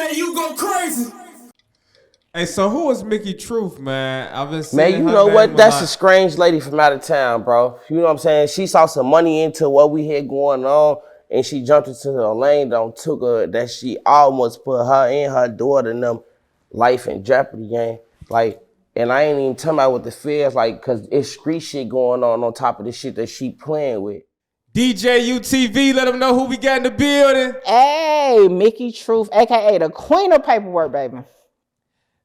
DJ, you go crazy. Hey, so who is Mickey Truth, man? I've been Man, seeing you her know name what? a That's lot. a strange lady from out of town, bro. You know what I'm saying? She saw some money into what we had going on, and she jumped into the lane that took her, that she almost put her and her daughter in them life in jeopardy, gang. Like, and I ain't even talking about what the fears, like, cause it's street shit going on top of the shit that she playing with. DJ UTV, let them know who we got in the building. Hey, Mickey Truth, aka the queen of paperwork, baby.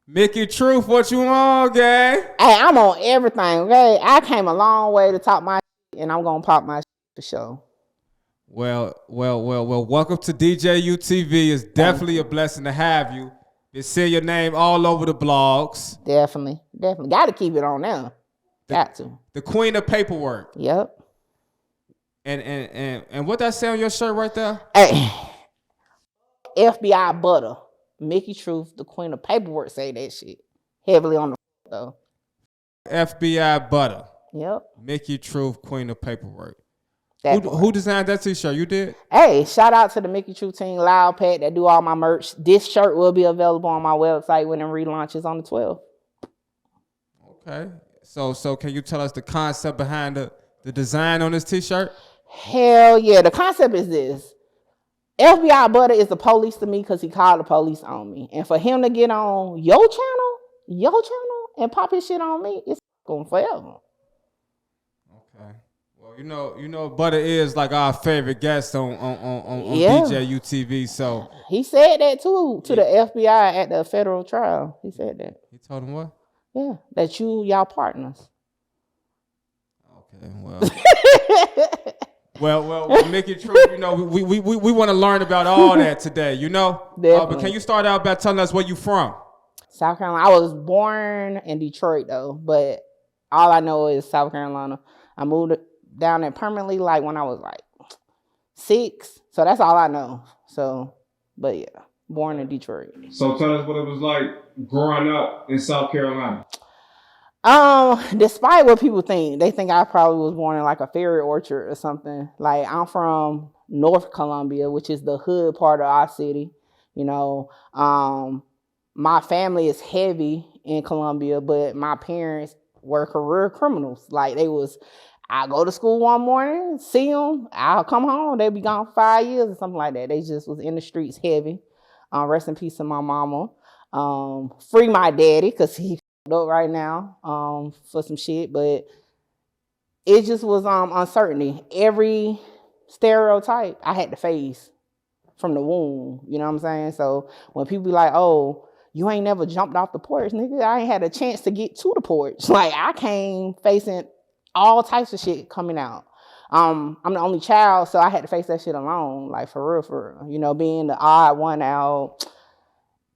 Mickey Truth, what you on, gang? Hey, I'm on everything, okay? I came a long way to talk my shit, and I'm gonna pop my shit for sure. Well, welcome to DJ UTV. It's definitely a blessing to have you. Been seeing your name all over the blogs. Definitely. Got to keep it on now. Got to. The queen of paperwork. Yep. And what that say on your shirt right there? Hey, FBI Butta. Mickey Truth, the queen of paperwork, say that shit. Heavily on the though. FBI Butta. Yep. Mickey Truth, queen of paperwork. Who designed that t-shirt? You did? Hey, shout out to the Mickey Truth team, Loud Pat, that do all my merch. This shirt will be available on my website when it relaunches on the 12th. Okay. So can you tell us the concept behind the design on this t-shirt? Hell yeah. The concept is this. FBI Butta is the police to me because he called the police on me. And for him to get on your channel, and pop his shit on me, it's going forever. Okay. Well, you know, Butta is like our favorite guest on DJ UTV. So he said that too to the FBI at the federal trial. He said that. He told him what? Yeah, that y'all partners. Okay, well, Mickey Truth, you know, we want to learn about all that today, you know? But can you start out by telling us where you from? South Carolina. I was born in Detroit, though, but all I know is South Carolina. I moved down there permanently, like, when I was, like, 6. So that's all I know. So, but, yeah, born in Detroit. So tell us what it was like growing up in South Carolina. Despite what people think, they think I probably was born in like a fairy orchard or something. Like, I'm from North Columbia, which is the hood part of our city. You know, my family is heavy in Columbia, but my parents were career criminals. Like, I go to school one morning, see them, I'll come home, they'll be gone for 5 years or something like that. They just was in the streets heavy. Rest in peace to my mama. Free my daddy, because he up right now for some shit, but it just was uncertainty. Every stereotype I had to face from the womb, you know what I'm saying? So when people be like, oh, you ain't never jumped off the porch, nigga, I ain't had a chance to get to the porch. Like, I came facing all types of shit coming out. I'm the only child, so I had to face that shit alone, like, for real. You know, being the odd one out,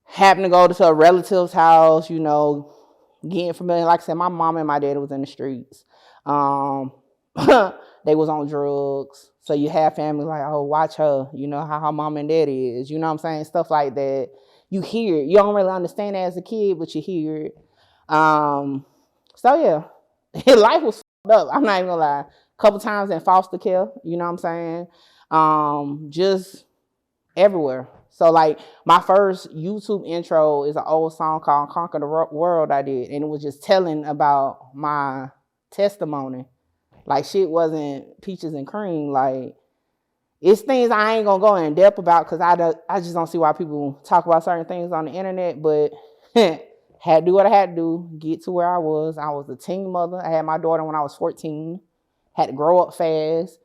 having to go to a relative's house, you know, getting familiar. Like I said, my mom and my dad was in the streets. They was on drugs. So you have family like, oh, watch her. You know how her mom and dad is. You know what I'm saying? Stuff like that. You hear it. You don't really understand it as a kid, but you hear it. So yeah, life was fucked up. I'm not even gonna lie. A couple times in foster care. You know what I'm saying? Just everywhere. So, like, my first YouTube intro is an old song called Conquer the World I did. And it was just telling about my testimony. Like, shit wasn't peaches and cream. Like, it's things I ain't going to go in depth about because I just don't see why people talk about certain things on the internet. But had to do what I had to do, get to where I was. I was a teen mother. I had my daughter when I was 14. Had to grow up fast.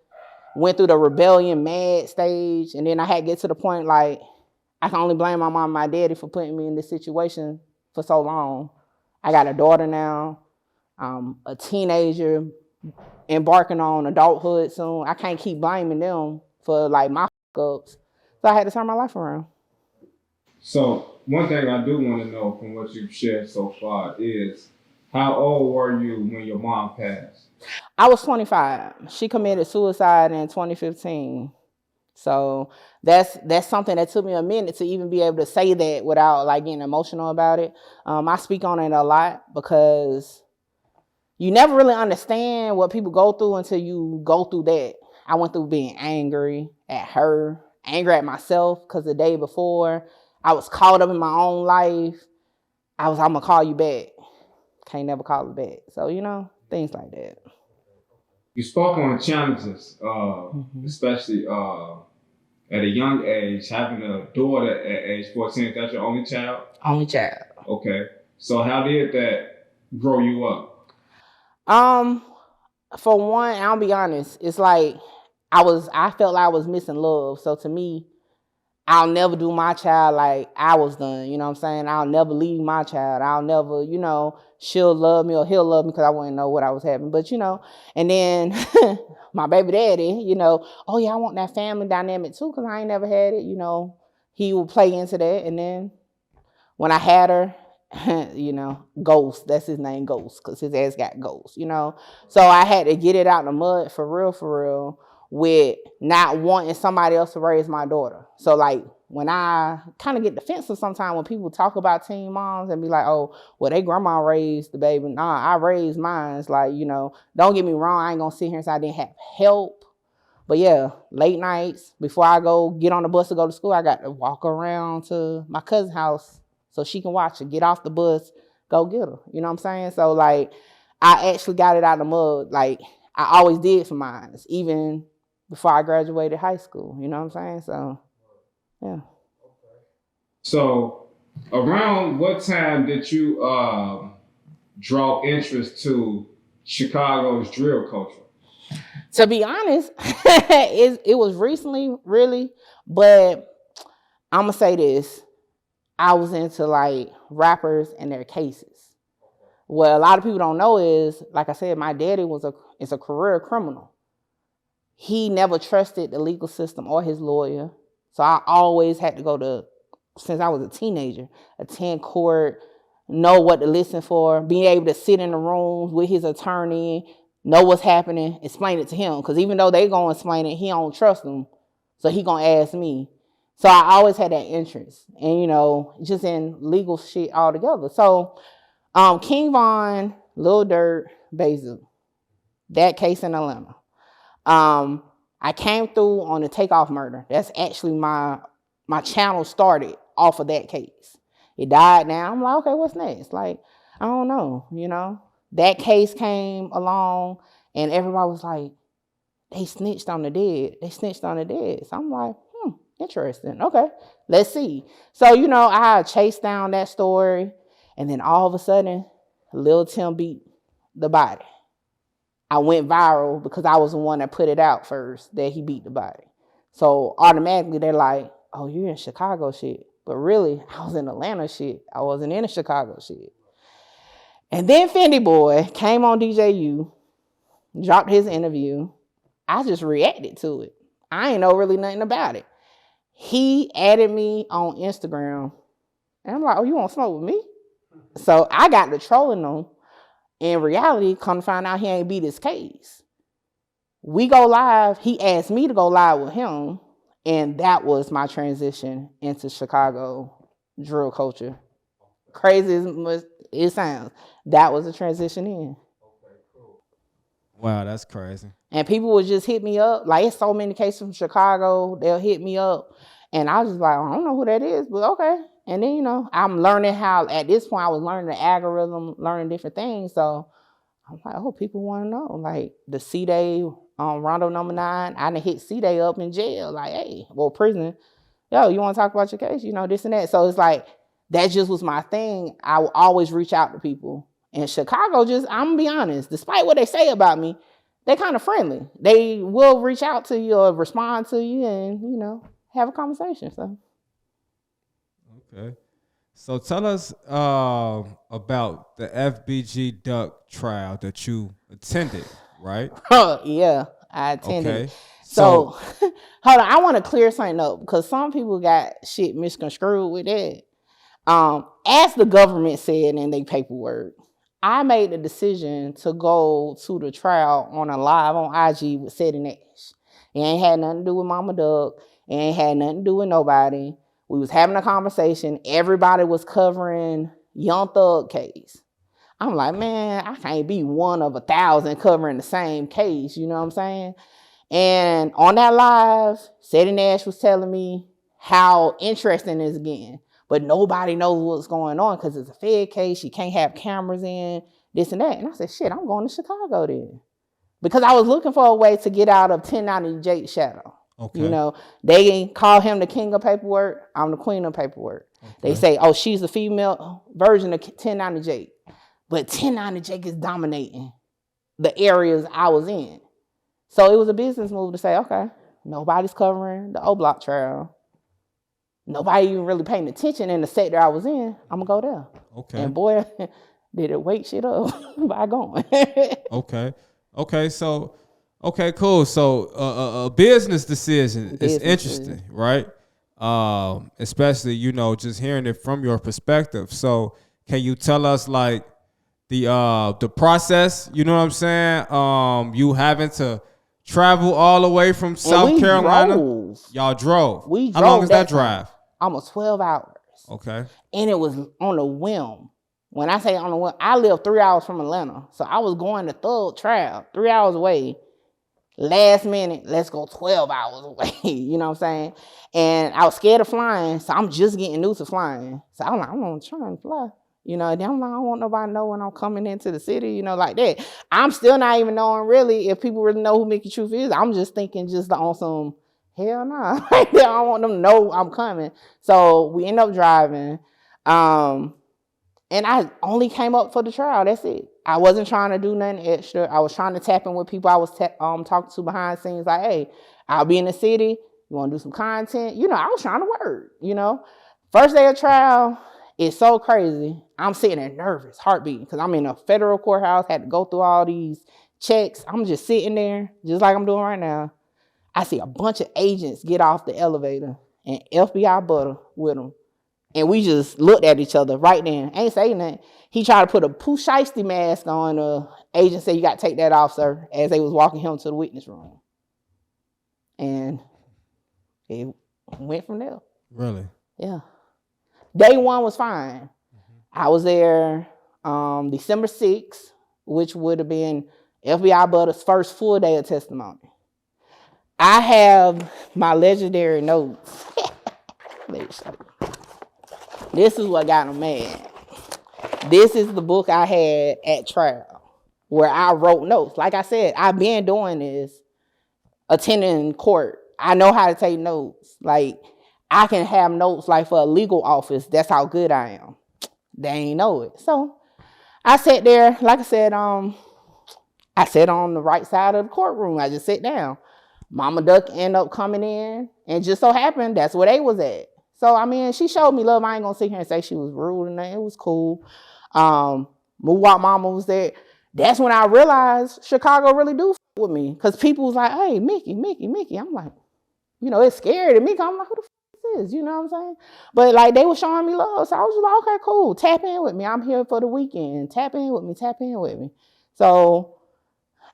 Went through the rebellion mad stage. And then I had to get to the point, like, I can only blame my mom and my daddy for putting me in this situation for so long. I got a daughter now, a teenager embarking on adulthood soon. I can't keep blaming them for, like, my fuck-ups. So I had to turn my life around. So one thing I do want to know from what you've shared so far is, how old were you when your mom passed? I was 25. She committed suicide in 2015. So that's something that took me a minute to even be able to say that without, like, getting emotional about it. I speak on it a lot because you never really understand what people go through until you go through that. I went through being angry at her, angry at myself because the day before I was caught up in my own life. I'm gonna call you back. Can't never call it back. So, things like that. You spoke on challenges, especially at a young age, having a daughter at age 14. That's your only child? Only child. Okay. So how did that grow you up? For one, I'll be honest, it's like I felt like I was missing love. So to me, I'll never do my child like I was done. You know what I'm saying? I'll never leave my child. I'll never, she'll love me or he'll love me because I wouldn't know what I was having. But, and then my baby daddy, oh yeah, I want that family dynamic too because I ain't never had it. He would play into that. And then when I had her, Ghost, that's his name, Ghost, because his ass got Ghost, So I had to get it out in the mud for real, with not wanting somebody else to raise my daughter. So like when I kind of get defensive sometimes when people talk about teen moms and be like, oh, well, they grandma raised the baby. Nah, I raised mine. It's like, don't get me wrong, I ain't gonna sit here and say I didn't have help. But yeah, late nights, before I go get on the bus to go to school, I got to walk around to my cousin's house so she can watch it, get off the bus, go get her. You know what I'm saying? So like, I actually got it out of the mud. Like I always did for mine, even before I graduated high school. You know what I'm saying? So, yeah. So around what time did you draw interest to Chicago's drill culture? To be honest, it was recently, really, but I'm going to say this. I was into like rappers and their cases. What a lot of people don't know is, like I said, my daddy is a career criminal. He never trusted the legal system or his lawyer. So I always had to go to, since I was a teenager, attend court, know what to listen for, being able to sit in the rooms with his attorney, know what's happening, explain it to him. Because even though they going to explain it, he don't trust them. So he going to ask me. So I always had that interest. And, just in legal shit altogether. So King Von, Lil Durk, Bezos, that case in Atlanta. I came through on the Takeoff murder. That's actually my channel started off of that case. It died now. I'm like, okay, what's next? Like, I don't know, That case came along and everybody was like, they snitched on the dead. So I'm like, interesting. Okay, let's see. So, I chased down that story and then all of a sudden, Lil Tim beat the body. I went viral because I was the one that put it out first that he beat the body. So automatically they're like, oh, you're in Chicago shit. But really, I was in Atlanta shit. I wasn't in Chicago shit. And then Fendi Boy came on DJU, dropped his interview. I just reacted to it. I ain't know really nothing about it. He added me on Instagram. And I'm like, oh, you want to smoke with me? So I got to trolling him. In reality, come to find out he ain't beat his case. We go live. He asked me to go live with him. And that was my transition into Chicago drill culture. Crazy as it sounds. That was a transition in. Wow, that's crazy. And people would just hit me up. Like, it's so many cases from Chicago. They'll hit me up. And I was just like, I don't know who that is, but okay. And then, I'm learning how, at this point, I was learning the algorithm, learning different things. So I'm like, oh, people want to know. Like, the C-Day Rondo number 9, I done hit C-Day up in jail. Like, hey, prison. Yo, you want to talk about your case? This and that. So it's like, that just was my thing. I would always reach out to people. And Chicago I'm going to be honest, despite what they say about me, they're kind of friendly. They will reach out to you or respond to you and, have a conversation. So. Okay. So tell us about the FBG Duck trial that you attended, right? Yeah, I attended. Okay. So hold on, I want to clear something up because some people got shit misconstrued with that. As the government said in their paperwork, I made the decision to go to the trial on a live on IG with Seti Nash. It ain't had nothing to do with Mama Duck. It ain't had nothing to do with nobody. We was having a conversation. Everybody was covering Young Thug case. I'm like, man, I can't be one of 1,000 covering the same case. You know what I'm saying? And on that live, Seti Nash was telling me how interesting it's getting. But nobody knows what's going on because it's a Fed case. You can't have cameras in, this and that. And I said, shit, I'm going to Chicago then. Because I was looking for a way to get out of 1090 Jake's shadow. Okay. You know, they call him the king of paperwork. I'm the queen of paperwork. Okay. They say, oh, she's the female version of 1090 Jake. But 1090 Jake is dominating the areas I was in. So it was a business move to say, okay, nobody's covering the O-Block trial. Nobody even really paying attention in the sector I was in. I'm going to go there. Okay. And boy, did it wake shit up by going. Okay. So, okay, cool. So a business decision is interesting, right? Especially, you know, just hearing it from your perspective. So can you tell us like the process, you know what I'm saying? You having to travel all the way from South Carolina? Y'all drove. How long is that drive? Almost 12 hours. Okay. And it was on a whim. When I say on a whim, I live 3 hours from Atlanta. So I was going to Thug Trail, 3 hours away. Last minute, let's go 12 hours away. You know what I'm saying? And I was scared of flying. So I'm just getting used to flying. So I'm like, I'm going to try and fly. You know, then I'm like, I don't want nobody to know when I'm coming into the city, you know, like that. I'm still not even knowing really if people really know who Mickey Truth is. I'm just thinking just on some, hell nah. I don't want them to know I'm coming. So we end up driving. And I only came up for the trial. That's it. I wasn't trying to do nothing extra. I was trying to tap in with people I was talking to behind the scenes. Like, hey, I'll be in the city. You want to do some content? You know, I was trying to work, you know. First day of trial, it's so crazy. I'm sitting there nervous, heartbeating, because I'm in a federal courthouse, had to go through all these checks. I'm just sitting there, just like I'm doing right now. I see a bunch of agents get off the elevator and FBI Butta with them. And we just looked at each other right then. Ain't saying that. He tried to put a Pooh Shiesty mask on. The agent said, you got to take that off, sir, as they was walking him to the witness room. And it went from there. Really? Yeah. Day one was fine. Mm-hmm. I was there December 6th, which would have been FBI Butta's first full day of testimony. I have my legendary notes. This is what got him mad. This is the book I had at trial where I wrote notes. Like I said, I've been doing this, attending court. I know how to take notes. Like, I can have notes like for a legal office. That's how good I am. They ain't know it. So I sat there, like I said, I sat on the right side of the courtroom. I just sat down. Mama Duck ended up coming in, and just so happened that's where they was at. So, I mean, she showed me love. I ain't going to sit here and say she was rude and that. It was cool. Muwop mama was there. That's when I realized Chicago really do f with me. Because people was like, hey, Mickey. I'm like, you know, it's scary to me. I'm like, who the f is this? You know what I'm saying? But, like, they were showing me love. So I was just like, okay, cool. Tap in with me. I'm here for the weekend. Tap in with me. So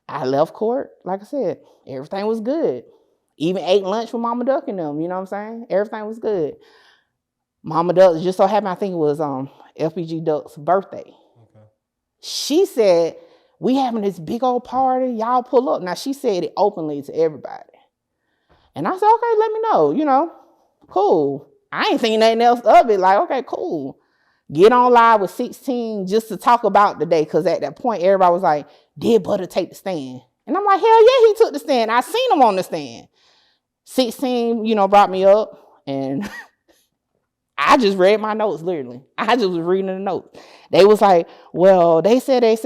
I left court. Like I said, everything was good. Even ate lunch with Mama Duck and them, you know what I'm saying? Everything was good. Mama Duck, just so happened, I think it was FBG Duck's birthday. Okay. She said, we having this big old party, y'all pull up. Now, she said it openly to everybody. And I said, okay, let me know, you know, cool. I ain't seen nothing else of it, like, okay, cool. Get on live with 16 just to talk about the day, because at that point, everybody was like, did Butta take the stand? And I'm like, hell yeah, he took the stand. I seen him on the stand. 16, you know, brought me up, and I just read my notes, literally. I just was reading the notes. They was like, well, they said this.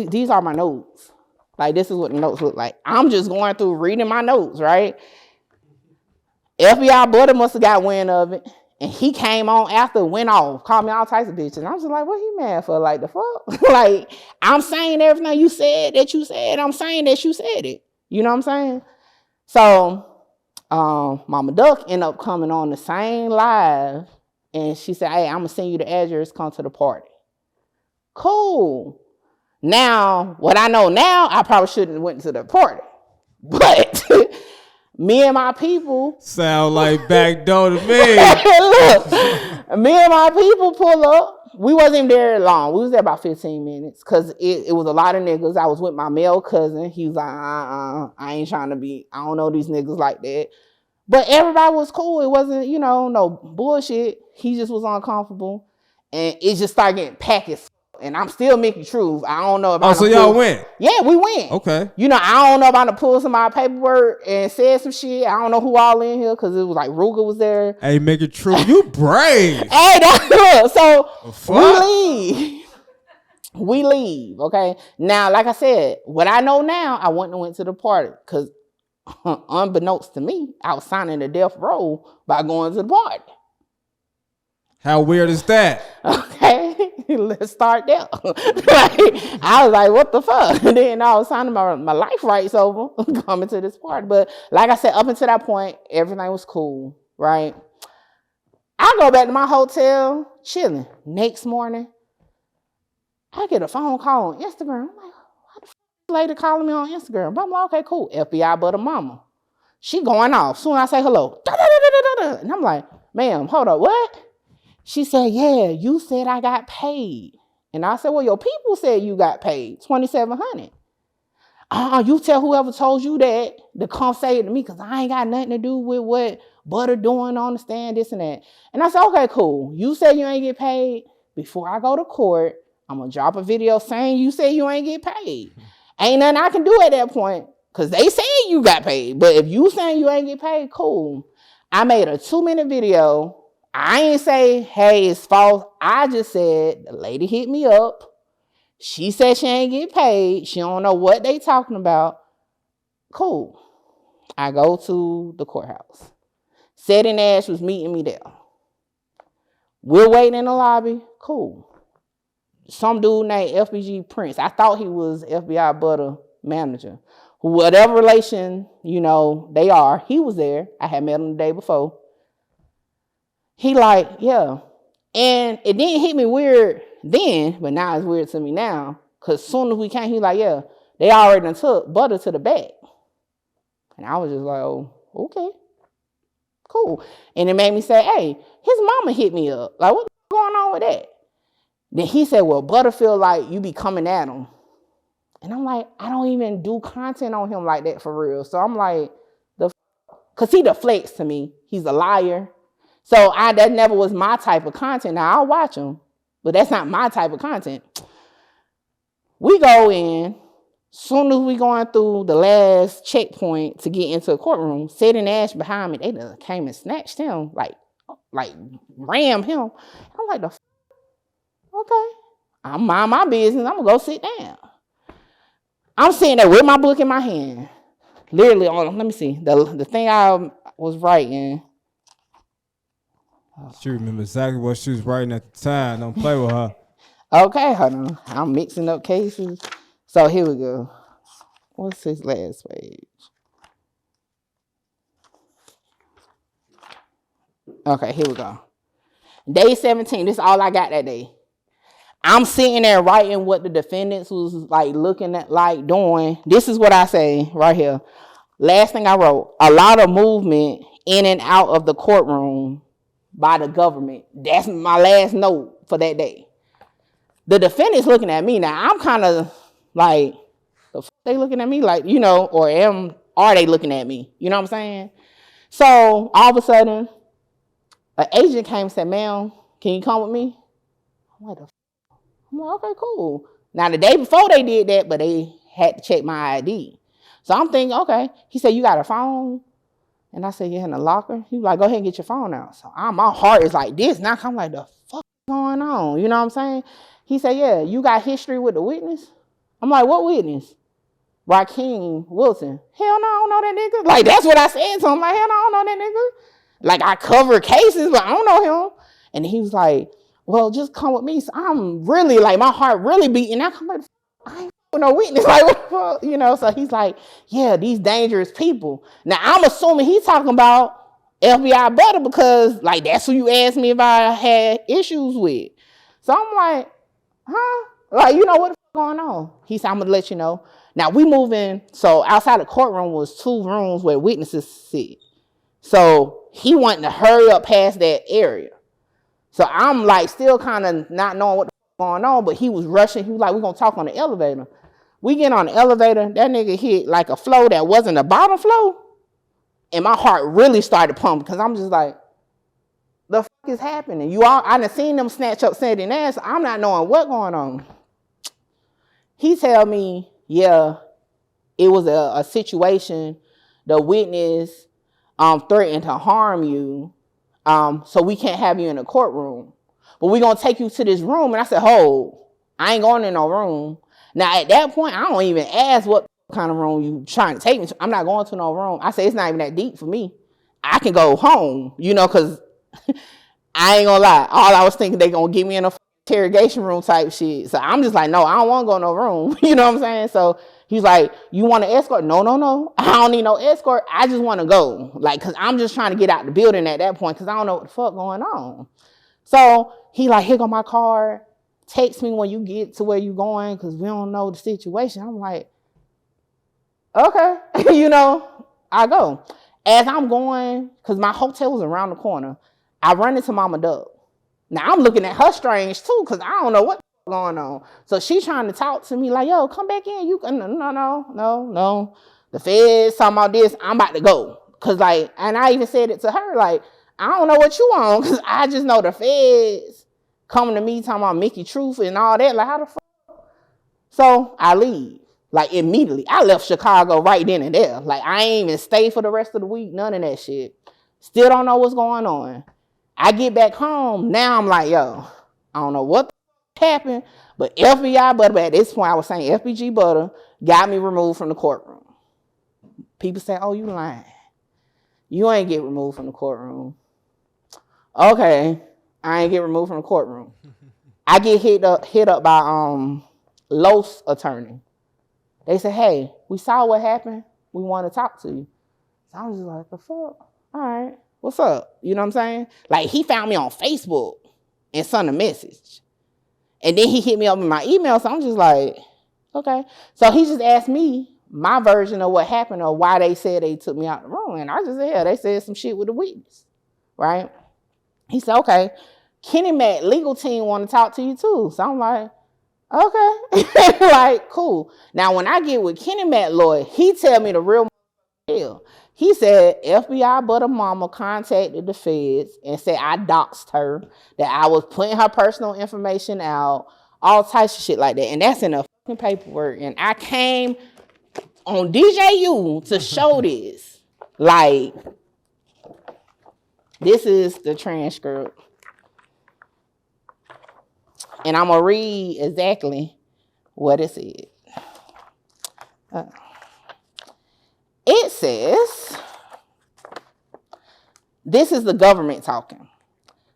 These are my notes. Like, this is what the notes look like. I'm just going through reading my notes, right? FBI Butta must have got wind of it, and he came on after, went off, called me all types of bitches. And I was just like, what he mad for? Like, the fuck? Like, I'm saying everything you said that you said. I'm saying that you said it. You know what I'm saying? So Mama Duck ended up coming on the same live, and she said, hey, I'm going to send you the address, come to the party. Cool. Now, what I know now, I probably shouldn't have went to the party. But me and my people. Sound like backdoor to me. Look, me and my people pull up. We wasn't even there long. We was there about 15 minutes because it was a lot of niggas. I was with my male cousin. He was like, I ain't trying to be, I don't know these niggas like that. But everybody was cool. It wasn't, no bullshit. He just was uncomfortable. And it just started getting packaged. And I'm still Mickey Truth. I don't know if so y'all went? Yeah, we went. Okay. I don't know if I done pulled some of my paperwork and said some shit. I don't know who all in here because it was like Ruger was there. Hey, Mickey Truth, you brave. Hey, that's good. So we leave. We leave, okay? Now, like I said, what I know now, I wouldn't have went to the party because unbeknownst to me, I was signing the death row by going to the party. How weird is that? Okay, let's start there. I was like, what the fuck? And then I was signing my life rights over coming to this party. But like I said, up until that point, everything was cool, right? I go back to my hotel, chilling. Next morning, I get a phone call on Instagram. I'm like, why the fuck is this lady calling me on Instagram? But I'm like, okay, cool. FBI Butta mama. She going off. Soon as I say hello. And I'm like, ma'am, hold up, what? She said, yeah, you said I got paid. And I said, well, your people said you got paid $2,700. You tell whoever told you that to come say it to me because I ain't got nothing to do with what Butta doing on the stand, this and that. And I said, okay, cool. You said you ain't get paid. Before I go to court, I'm going to drop a video saying you said you ain't get paid. Ain't nothing I can do at that point because they said you got paid. But if you saying you ain't get paid, cool. I made a 2-minute video. I ain't say, hey, it's false. I just said the lady hit me up. She said she ain't get paid. She don't know what they talking about. Cool. I go to the courthouse. Setting Ash was meeting me there. We're waiting in the lobby. Cool. Some dude named FBG Prince. I thought he was FBI Butta manager. Whatever relation, they are. He was there. I had met him the day before. He like, yeah. And it didn't hit me weird then, but now it's weird to me now. Because as soon as we came, he like, yeah, they already done took Butta to the back. And I was just like, oh, okay. Cool. And it made me say, hey, his mama hit me up. Like, what's going on with that? Then he said, well, Butta feel like you be coming at him. And I'm like, I don't even do content on him like that for real. So I'm like, because he deflects to me. He's a liar. So that never was my type of content. Now, I'll watch him, but that's not my type of content. We go in. Soon as we going through the last checkpoint to get into the courtroom, Setting Ash behind me, they done came and snatched him, like rammed him. I'm like, okay. I'm mind my business. I'm going to go sit down. I'm sitting there with my book in my hand. Literally, let me see. The thing I was writing. She remember exactly what she was writing at the time. Don't play with her. Okay, hold on. I'm mixing up cases. So here we go. What's his last page? Okay, here we go. Day 17. This is all I got that day. I'm sitting there writing what the defendants was like looking at, like doing. This is what I say right here. Last thing I wrote, a lot of movement in and out of the courtroom by the government. That's my last note for that day. The defendants looking at me now. I'm kind of like, they looking at me like, or are they looking at me? You know what I'm saying? So all of a sudden, an agent came and said, ma'am, can you come with me? I'm like, okay, cool. Now the day before they did that, but they had to check my ID. So I'm thinking, okay. He said, you got a phone? And I said, yeah, in the locker. He was like, go ahead and get your phone out. So my heart is like this. Now I'm like, the fuck is going on? You know what I'm saying? He said, yeah, you got history with the witness? I'm like, what witness? Rakeem Wilson. Hell no, I don't know that nigga. Like, that's what I said to him. Like, hell no, I don't know that nigga. Like, I cover cases, but I don't know him. And he was like, well, just come with me. So I'm really, like, my heart really beating. I'm like, I ain't no witness. Like, what the fuck? So he's like, yeah, these dangerous people. Now, I'm assuming he's talking about FBI Butta because, like, that's who you asked me if I had issues with. So I'm like, huh? Like, what the fuck going on? He said, I'm going to let you know. Now, we moving. So outside the courtroom was 2 rooms where witnesses sit. So he wanted to hurry up past that area. So I'm, like, still kind of not knowing what the fuck going on, but he was rushing. He was like, we're going to talk on the elevator. We get on the elevator. That nigga hit, like, a floor that wasn't a bottom floor. And my heart really started pumping because I'm just like, the fuck is happening? I done seen them snatch up Sandy Nash. I'm not knowing what's going on. He tell me, yeah, it was a situation. The witness threatened to harm you, so we can't have you in the courtroom. But we're going to take you to this room. And I said, hold, I ain't going in no room. Now, at that point, I don't even ask what kind of room you trying to take me to. I'm not going to no room. I say, it's not even that deep for me. I can go home, because I ain't gonna lie. All I was thinking, they going to get me in a interrogation room type shit. So I'm just like, no, I don't want to go in no room. You know what I'm saying? So he's like, you want an escort? No. I don't need no escort. I just want to go. Like, because I'm just trying to get out the building at that point because I don't know what the fuck going on. So he like, here go my card. Text me when you get to where you going because we don't know the situation. I'm like, okay. I go. As I'm going, because my hotel was around the corner, I run into Mama Duck. Now I'm looking at her strange too because I don't know what's going on. So she's trying to talk to me like, yo, come back in. You can no. The feds talking about this. I'm about to go. Cause and I even said it to her, like, I don't know what you want because I just know the feds coming to me talking about Mickey Truth and all that. Like, how the fuck? So I leave. Like, immediately. I left Chicago right then and there. Like, I ain't even stay for the rest of the week. None of that shit. Still don't know what's going on. I get back home. Now I'm like, yo, I don't know what happened, but FBI Butta, at this point I was saying FBG Butta got me removed from the courtroom. People say, oh, you lying. You ain't get removed from the courtroom. Okay, I ain't get removed from the courtroom. I get hit up by Los attorney. They said, hey, we saw what happened. We want to talk to you. So I was just like, the fuck? All right, what's up? You know what I'm saying? Like, he found me on Facebook and sent a message. And then he hit me up in my email. So I'm just like, okay. So he just asked me my version of what happened or why they said they took me out the room. And I just said, yeah, they said some shit with the witness. Right? He said, okay, Kenny Mac legal team want to talk to you too. So I'm like, okay. Like, cool. Now, when I get with Kenny Mac lawyer, he tell me the real deal. He said FBI Butta mama contacted the feds and said I doxed her, that I was putting her personal information out, all types of shit like that. And that's in the fucking paperwork. And I came on DJU to show this. Like, this is the transcript. And I'm going to read exactly what it said. It says, this is the government talking.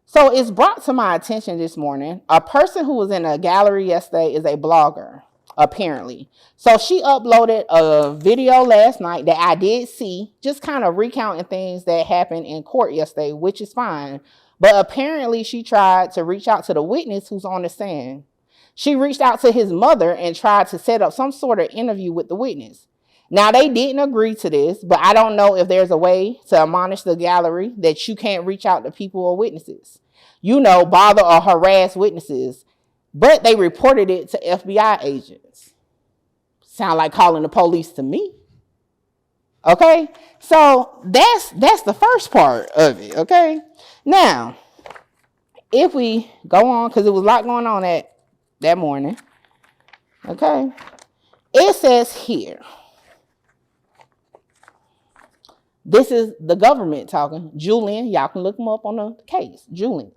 So it's brought to my attention this morning, a person who was in a gallery yesterday is a blogger, apparently. So she uploaded a video last night that I did see, just kind of recounting things that happened in court yesterday, which is fine. But apparently she tried to reach out to the witness who's on the stand. She reached out to his mother and tried to set up some sort of interview with the witness. Now, they didn't agree to this, but I don't know if there's a way to admonish the gallery that you can't reach out to people or witnesses. Bother or harass witnesses. But they reported it to FBI agents. Sound like calling the police to me. Okay? So that's the first part of it, okay? Now, if we go on, because there was a lot going on that morning, okay? It says here, this is the government talking. Julian, y'all can look him up on the case. Julian.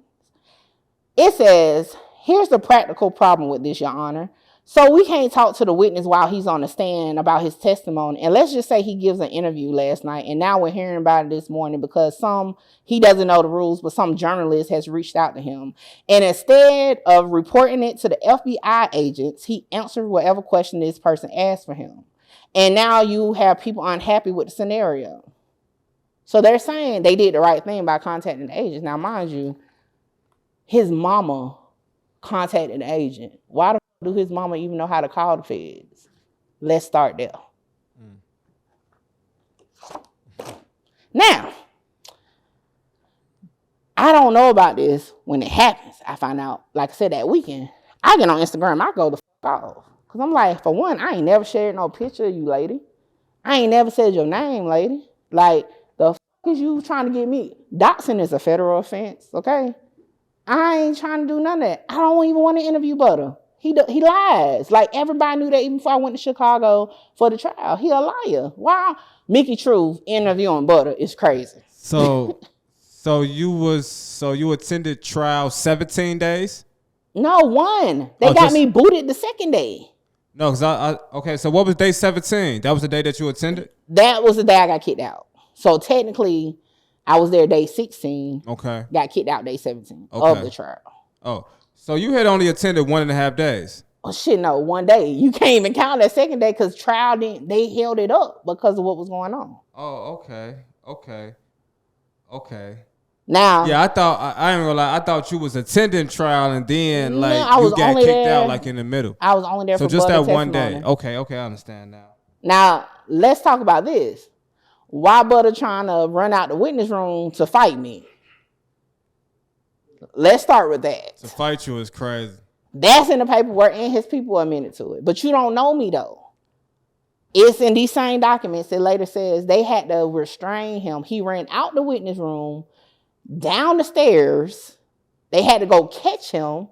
It says, here's the practical problem with this, Your Honor. So we can't talk to the witness while he's on the stand about his testimony. And let's just say he gives an interview last night. And now we're hearing about it this morning because he doesn't know the rules, but some journalist has reached out to him. And instead of reporting it to the FBI agents, he answered whatever question this person asked for him. And now you have people unhappy with the scenario. So they're saying they did the right thing by contacting the agents. Now, mind you, his mama contacted the agent. Why the fuck do his mama even know how to call the feds? Let's start there. Now, I don't know about this when it happens. I find out, like I said, that weekend. I get on Instagram, I go the fuck off. Because I'm like, for one, I ain't never shared no picture of you, lady. I ain't never said your name, lady. Like, the is you trying to get me? Doxing is a federal offense, okay? I ain't trying to do none of that. I don't even want to interview Butta. He lies. Like, everybody knew that even before I went to Chicago for the trial. He a liar. Why? Mickey Truth interviewing Butta is crazy. So you attended trial 17 days? No, one. They got me booted the second day. No, because okay, so what was day 17? That was the day that you attended? That was the day I got kicked out. So technically, I was there day 16. Okay. Got kicked out day 17 of the trial. Oh, so you had only attended 1.5 days? Oh, shit, no, one day. You can't even count that second day because trial they held it up because of what was going on. Oh, okay. Now, yeah, I thought I ain't gonna lie. I thought you was attending trial and then like you got kicked out like in the middle. I was only there for just that one testimony. day. Okay, I understand now. Now let's talk about this. Why Butta trying to run out the witness room to fight me? Let's start with that. To fight you is crazy. That's in the paperwork, and his people admitted to it. But you don't know me though. It's in these same documents. It later says they had to restrain him. He ran out the witness room. Down the stairs, they had to go catch him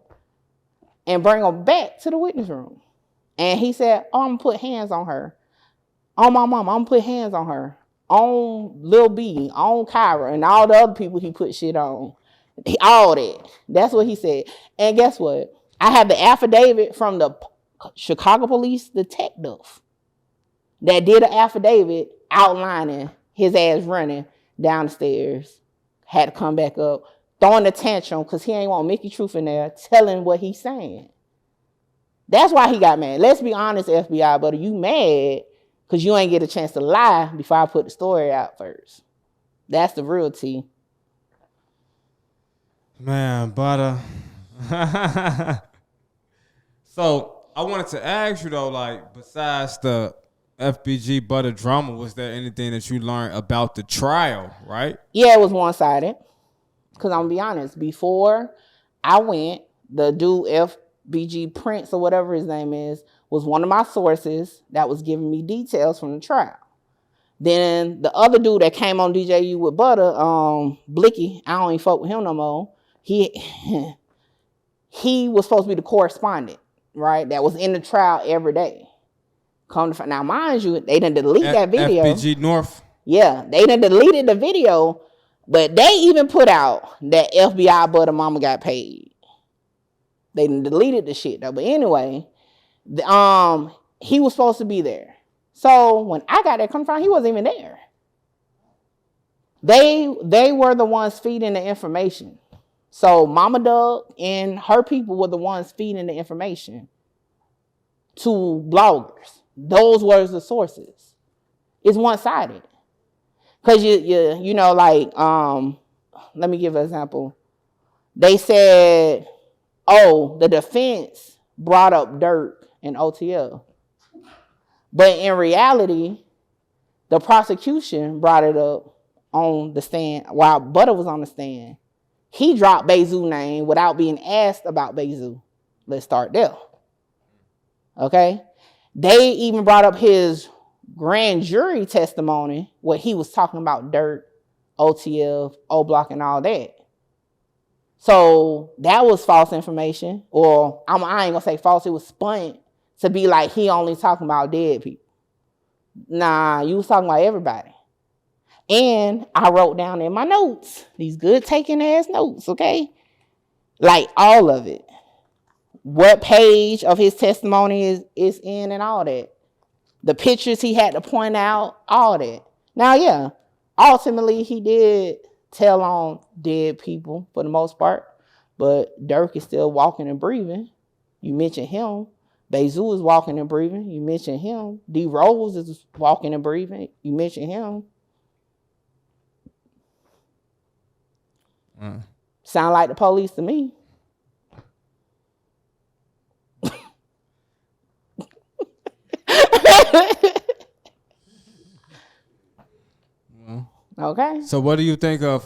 and bring him back to the witness room. And he said, oh, I'm going to put hands on her. On my mom, I'm going to put hands on her. On Lil B, on Kyra, and all the other people he put shit on. All that. That's what he said. And guess what? I have the affidavit from the Chicago police detective that did an affidavit outlining his ass running down the stairs. Had to come back up, throwing a tantrum because he ain't want Mickey Truth in there telling what he's saying. That's why he got mad. Let's be honest, FBI, but you mad because you ain't get a chance to lie before I put the story out first. That's the real tea. Man, Butta. So I wanted to ask you though, like, besides the FBG Butta drama, was there anything that you learned about the trial, right? Yeah, it was one-sided. Because I'm going to be honest, before I went, the dude FBG Prince or whatever his name is, was one of my sources that was giving me details from the trial. Then the other dude that came on DJU with Butta, Blicky, I don't even fuck with him no more. He was supposed to be the correspondent, right? That was in the trial every day. Now, mind you, they done deleted that video. FBG North. Yeah, they done deleted the video, but they even put out that FBI Butta mama got paid. They done deleted the shit though. But anyway, he was supposed to be there. So when I got there, come from, he wasn't even there. They were the ones feeding the information. So Mama Doug and her people were the ones feeding the information to bloggers. Those were the sources. It's one-sided. Because you know, like, let me give an example. They said, oh, the defense brought up Dirk and OTL. But in reality, the prosecution brought it up on the stand while Butta was on the stand. He dropped Bezu's name without being asked about Bezu. Let's start there. Okay? They even brought up his grand jury testimony where he was talking about Dirt, OTF, O-Block, and all that. So that was false information. Or I ain't gonna say false, it was spun to be like he only talking about dead people. Nah, you was talking about everybody. And I wrote down in my notes, these good taking ass notes, okay? Like all of it. What page of his testimony is in and all that. The pictures he had to point out, all that. Now, yeah, ultimately he did tell on dead people for the most part, but Dirk is still walking and breathing. You mentioned him. Bezu is walking and breathing. You mentioned him. D. Rose is walking and breathing. You mentioned him. Sound like the police to me. Okay. So what do you think of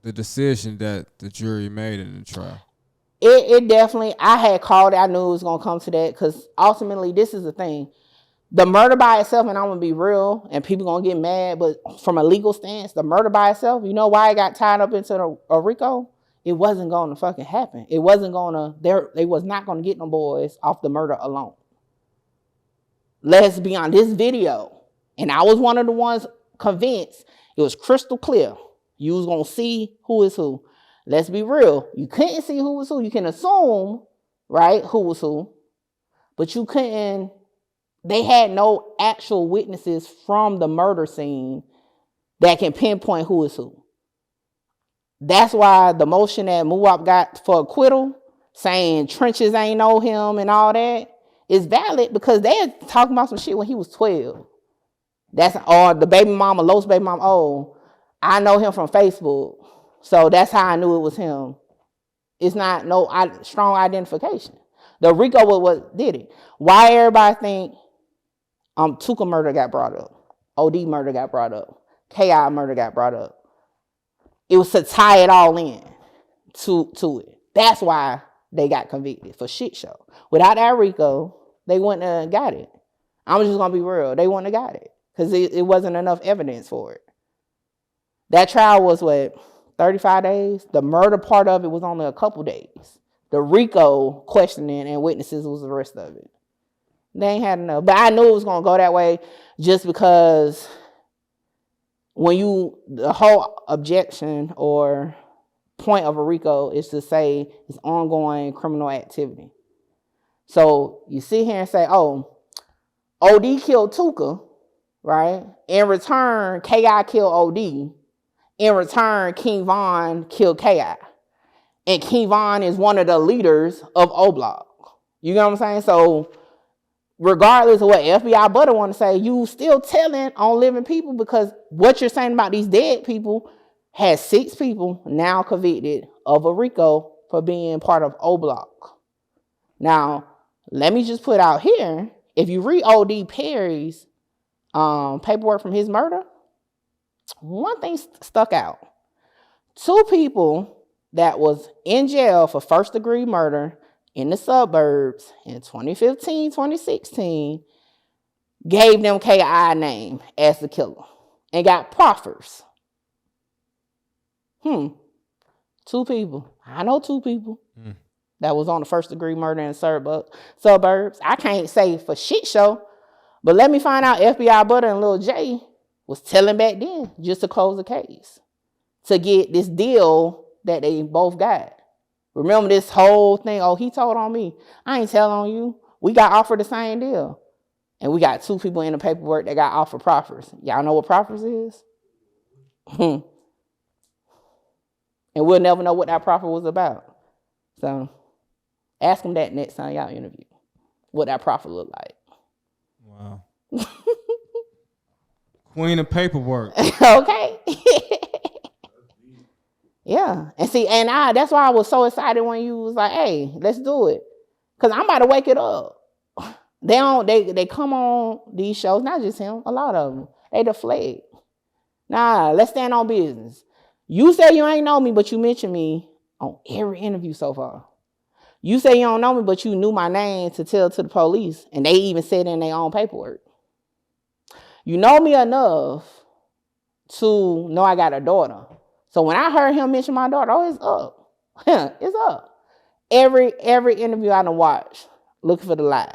the decision that the jury made in the trial? It definitely, I had called it. I knew it was going to come to that because ultimately this is the thing. The murder by itself, and I'm going to be real, and people going to get mad, but from a legal stance, the murder by itself, you know why it got tied up into a RICO? It wasn't going to fucking happen. It wasn't going to, they was not going to get no boys off the murder alone. Let's be on this video, and I was one of the ones convinced it was crystal clear. You was going to see who is who. Let's be real. You couldn't see who was who. You can assume, right, who was who, but you couldn't. They had no actual witnesses from the murder scene that can pinpoint who is who. That's why the motion that Muwop got for acquittal, saying Trenches ain't know him and all that, is valid because they're talking about some shit when he was 12. That's or the baby mama, Los baby mama, oh, I know him from Facebook. So that's how I knew it was him. It's not no strong identification. The RICO was what did it. Why everybody think Tuka murder got brought up, OD murder got brought up, KI murder got brought up. It was to tie it all in to it. That's why they got convicted for shit show. Without that RICO, they wouldn't have got it. I'm just gonna be real. They wouldn't have got it because it wasn't enough evidence for it. That trial was what, 35 days? The murder part of it was only a couple days. The RICO questioning and witnesses was the rest of it. They ain't had enough. But I knew it was going to go that way just because the whole objection or point of a RICO is to say it's ongoing criminal activity. So you sit here and say, oh, OD killed Tuka, right? In return, KI killed OD. In return, King Von killed KI. And King Von is one of the leaders of O-Block. You know what I'm saying? So regardless of what FBI Butta want to say, you still telling on living people because what you're saying about these dead people has 6 people now convicted of a RICO for being part of O-Block. Now, let me just put out here, if you read O.D. Perry's paperwork from his murder, one thing stuck out. 2 people that was in jail for first-degree murder in the suburbs in 2015, 2016, gave them KI name as the killer and got proffers. 2 people. I know 2 people that was on the first-degree murder in the suburbs. I can't say for shit show, but let me find out FBI Butta and Lil J was telling back then just to close the case, to get this deal that they both got. Remember this whole thing, oh, he told on me. I ain't telling on you. We got offered the same deal. And we got 2 people in the paperwork that got offered proffers. Y'all know what proffers is? And we'll never know what that proffer was about. So ask them that next time y'all interview, what that proffer looked like. Wow. Queen of paperwork. Okay. Yeah. And see, and that's why I was so excited when you was like, hey, let's do it. Cause I'm about to wake it up. They come on these shows, not just him, a lot of them. They deflect. Nah, let's stand on business. You say you ain't know me, but you mentioned me on every interview so far. You say you don't know me, but you knew my name to tell to the police, and they even said in their own paperwork. You know me enough to know I got a daughter. So when I heard him mention my daughter, oh, it's up. It's up. Every interview I done watched, looking for the lie.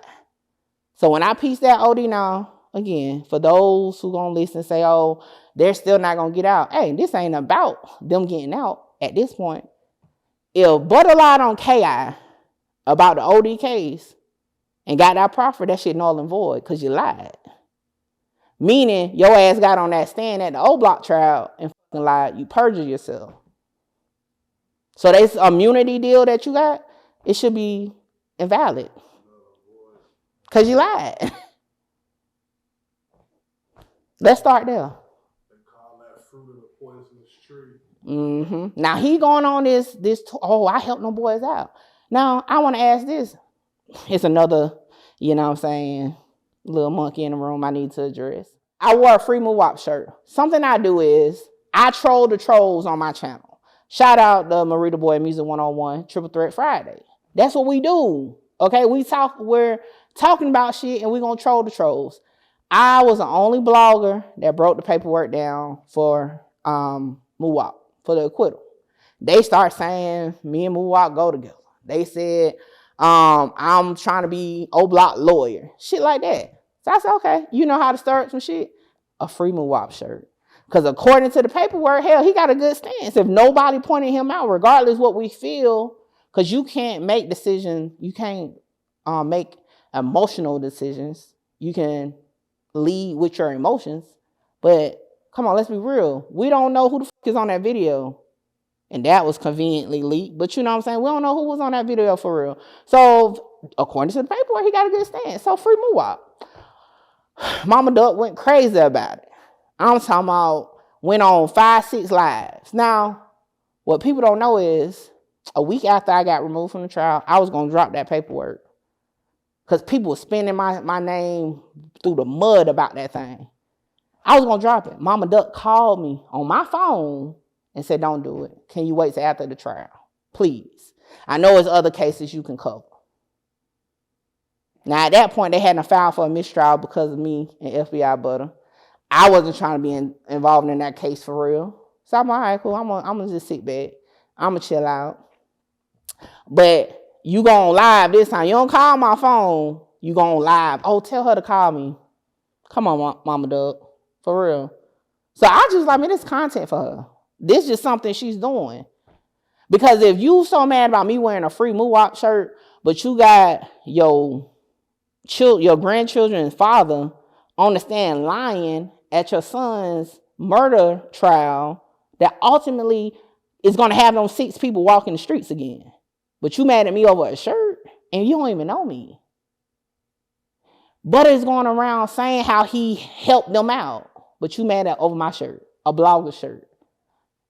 So when I piece that OD now, again, for those who gonna listen and say, oh, they're still not gonna get out. Hey, this ain't about them getting out at this point. If Butta lied on KI about the OD case and got that proffer, that shit null and void because you lied. Meaning your ass got on that stand at the O-Block trial and fucking lied. You perjured yourself. So this immunity deal that you got, it should be invalid because you lied. Let's start there. They call that fruit of the poisonous tree. Mm-hmm. Now he going on this. Oh, I helped no boys out. Now I want to ask this. It's another, you know what I'm saying, little monkey in the room I need to address. I wore a free Muwop shirt. Something I do is I troll the trolls on my channel. Shout out the Marita Boy Music 101 Triple Threat Friday. That's what we do. Okay, we talk where talking about shit, and we gonna troll the trolls. I was the only blogger that broke the paperwork down for Muwop, for the acquittal. They start saying me and Muwop go together. They said I'm trying to be O-Block lawyer, shit like that. So I said, okay, you know how to start some shit? A free Muwop shirt. Because according to the paperwork, hell, he got a good stance. If nobody pointed him out, regardless what we feel, because you can't make decisions, you can't make emotional decisions. You can lead with your emotions. But come on, let's be real. We don't know who the fuck is on that video. And that was conveniently leaked. But you know what I'm saying? We don't know who was on that video for real. So according to the paperwork, he got a good stance. So free Muwop. Mama Duck went crazy about it. I'm talking about went on 5-6 lives. Now, what people don't know is a week after I got removed from the trial, I was going to drop that paperwork. Because people were spinning my name through the mud about that thing. I was going to drop it. Mama Duck called me on my phone and said, don't do it. Can you wait till after the trial? Please. I know there's other cases you can cover. Now, at that point, they hadn't filed for a mistrial because of me and FBI Butta. I wasn't trying to be involved in that case for real. So I'm like, all right, cool. I'm gonna just sit back. I'm gonna chill out. But you going live this time. You don't call my phone. You going live. Oh, tell her to call me. Come on, Mama Duck. For real. So I just like, man, this content for her. This is just something she's doing. Because if you so mad about me wearing a free Muwop shirt, but you got your grandchildren's father on the stand lying at your son's murder trial that ultimately is going to have them 6 people walking the streets again. But you mad at me over a shirt and you don't even know me. Butter is going around saying how he helped them out. But you mad at over my shirt, a blogger shirt.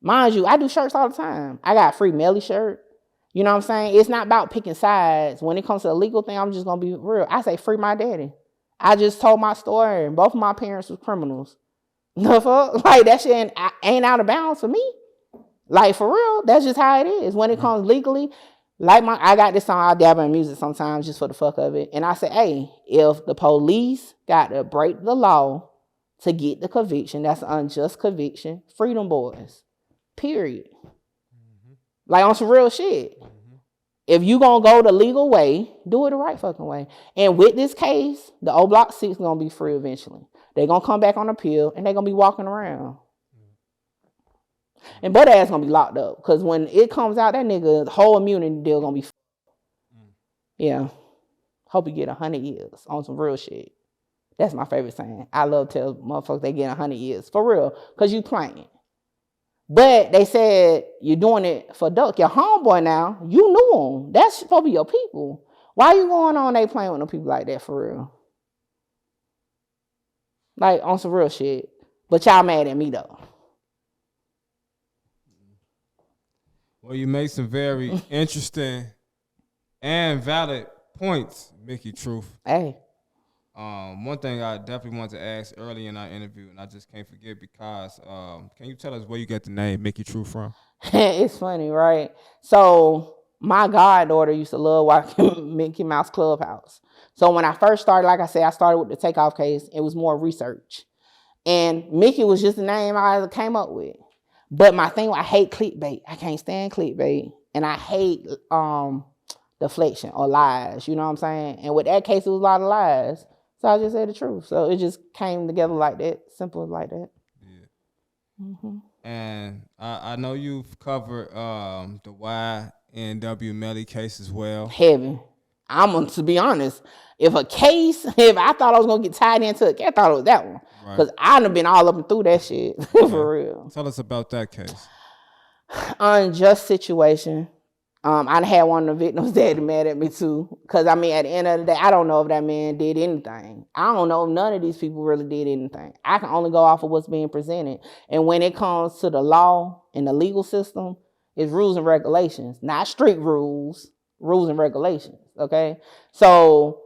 Mind you, I do shirts all the time. I got a free Melly shirt. You know what I'm saying? It's not about picking sides. When it comes to the legal thing, I'm just going to be real. I say free my daddy. I just told my story. Both of my parents was criminals. The fuck? Like, that shit ain't out of bounds for me. Like, for real, that's just how it is. When it comes legally, like I got this song, I dabble in music sometimes just for the fuck of it. And I say, hey, if the police got to break the law to get the conviction, that's an unjust conviction, freedom boys. Period. Like, on some real shit. If you gonna go the legal way, do it the right fucking way. And with this case, the old Block 6 gonna be free eventually. They're gonna come back on appeal and they're gonna be walking around. And Butt ass gonna be locked up. Because when it comes out, that nigga, the whole immunity deal gonna be yeah. Hope you get 100 years on some real shit. That's my favorite saying. I love to tell motherfuckers they get 100 years. For real. Because you playing. But they said you're doing it for Duck. Your homeboy now, you knew him. That's supposed to be your people. Why you going on they playing with no people like that for real? Like, on some real shit. But y'all mad at me though. Well, you make some very interesting and valid points, Mickey Truth. Hey. One thing I definitely wanted to ask early in our interview, and I just can't forget because can you tell us where you got the name Mickey Truth from? It's funny, right? So my goddaughter used to love watching Mickey Mouse Clubhouse. So when I first started, like I said, I started with the Takeoff case. It was more research. And Mickey was just the name I came up with. But my thing, I hate clickbait. I can't stand clickbait. And I hate deflection or lies. You know what I'm saying? And with that case, it was a lot of lies. So I just said the truth. So it just came together like that. Simple like that. Yeah. Mm-hmm. And I know you've covered the RMW Melly case as well. Heavy. To be honest, if I thought I was going to get tied into it, I thought it was that one. Because I'd have been all up and through that shit. For real. Tell us about that case. Unjust situation. I had one of the victims' daddy mad at me too. Because, I mean, at the end of the day, I don't know if that man did anything. I don't know if none of these people really did anything. I can only go off of what's being presented. And when it comes to the law and the legal system, it's rules and regulations. Not strict rules, rules and regulations, okay? So,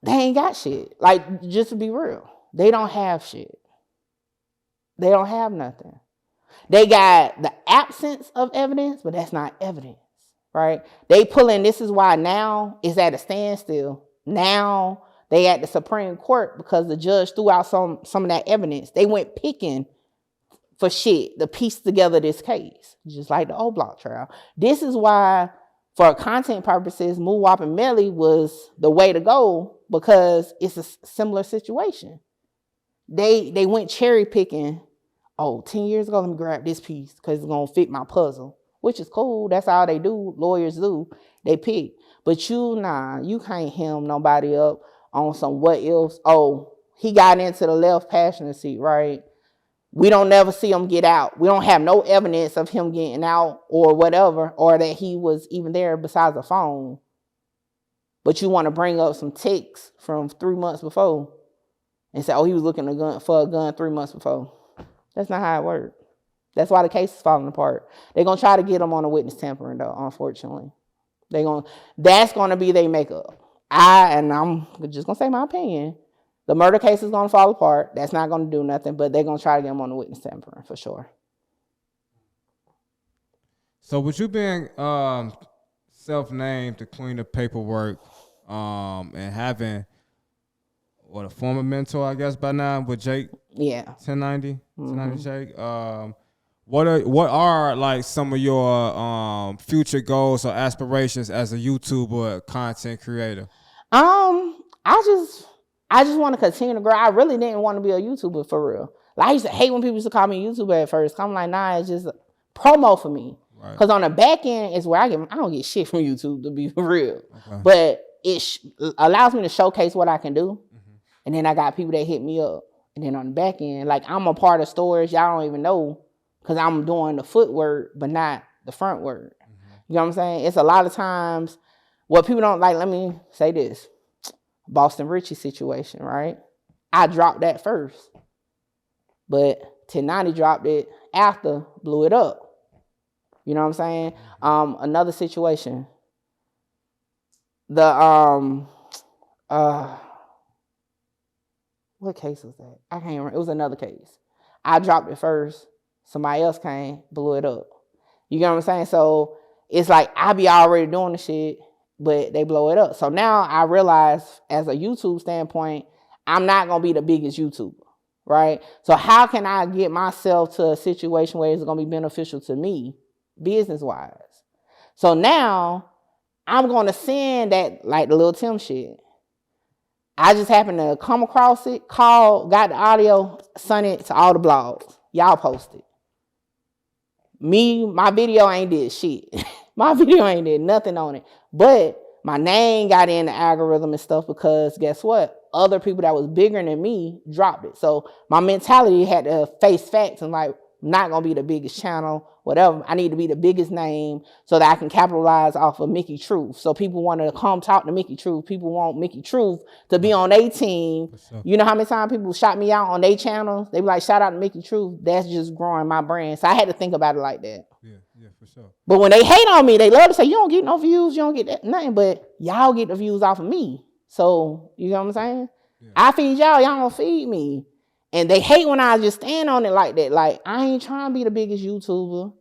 they ain't got shit. Like, just to be real. They don't have shit. They don't have nothing. They got the absence of evidence, but that's not evidence, right? They pulling, this is why now it's at a standstill. Now they at the Supreme Court because the judge threw out some of that evidence. They went picking for shit to piece together this case, just like the old block trial. This is why, for content purposes, Muwop and Melly was the way to go, because it's a similar situation. They went cherry picking. Oh, 10 years ago, let me grab this piece because it's going to fit my puzzle, which is cool. That's all they do. Lawyers do. They pick. But you can't hem nobody up on some what ifs. Oh, he got into the left passenger seat, right? We don't never see him get out. We don't have no evidence of him getting out or whatever, or that he was even there besides the phone. But you want to bring up some texts from 3 months before and say, oh, he was looking for a gun 3 months before. That's not how it works. That's why the case is falling apart. They're going to try to get him on a witness tampering, though, unfortunately. That's going to be their makeup. I'm just going to say my opinion. The murder case is going to fall apart. That's not going to do nothing, but they're going to try to get him on the witness tampering for sure. So with you being self-named the queen of paperwork and having a former mentor, I guess, by now with Jake? Yeah. 1090 Jake. What are like some of your future goals or aspirations as a YouTuber or content creator? I just want to continue to grow. I really didn't want to be a YouTuber for real. Like, I used to hate when people used to call me a YouTuber at first. I'm like, nah, it's just promo for me. Because on the back end is where I don't get shit from YouTube, to be for real. Okay. But it allows me to showcase what I can do. Mm-hmm. And then I got people that hit me up. And then on the back end, like, I'm a part of stores y'all don't even know, because I'm doing the footwork, but not the front work. Mm-hmm. You know what I'm saying? It's a lot of times what people don't like. Let me say this. Boston Richie situation, right? I dropped that first. But 1090 dropped it after, blew it up. You know what I'm saying? Another situation. What case was that? I can't remember. It was another case. I dropped it first. Somebody else came, blew it up. You get what I'm saying? So it's like I be already doing the shit, but they blow it up. So now I realize, as a YouTube standpoint, I'm not going to be the biggest YouTuber, right? So how can I get myself to a situation where it's going to be beneficial to me, business-wise? So now I'm going to send that, like the Lil Tim shit. I just happened to come across it, got the audio, sent it to all the blogs. Y'all post it. My video ain't did shit. My video ain't did nothing on it. But my name got in the algorithm and stuff because guess what? Other people that was bigger than me dropped it. So my mentality had to face facts and like, not going to be the biggest channel, whatever. I need to be the biggest name so that I can capitalize off of Mickey Truth. So people want to come talk to Mickey Truth. People want Mickey Truth to be on their team. You know how many times people shot me out on their channels? They be like, shout out to Mickey Truth. That's just growing my brand. So I had to think about it like that. Yeah, for sure. But when they hate on me, they love to say, you don't get no views, you don't get that, nothing. But y'all get the views off of me. So, you know what I'm saying? Yeah. I feed y'all don't feed me. And they hate when I just stand on it like that. Like, I ain't trying to be the biggest YouTuber.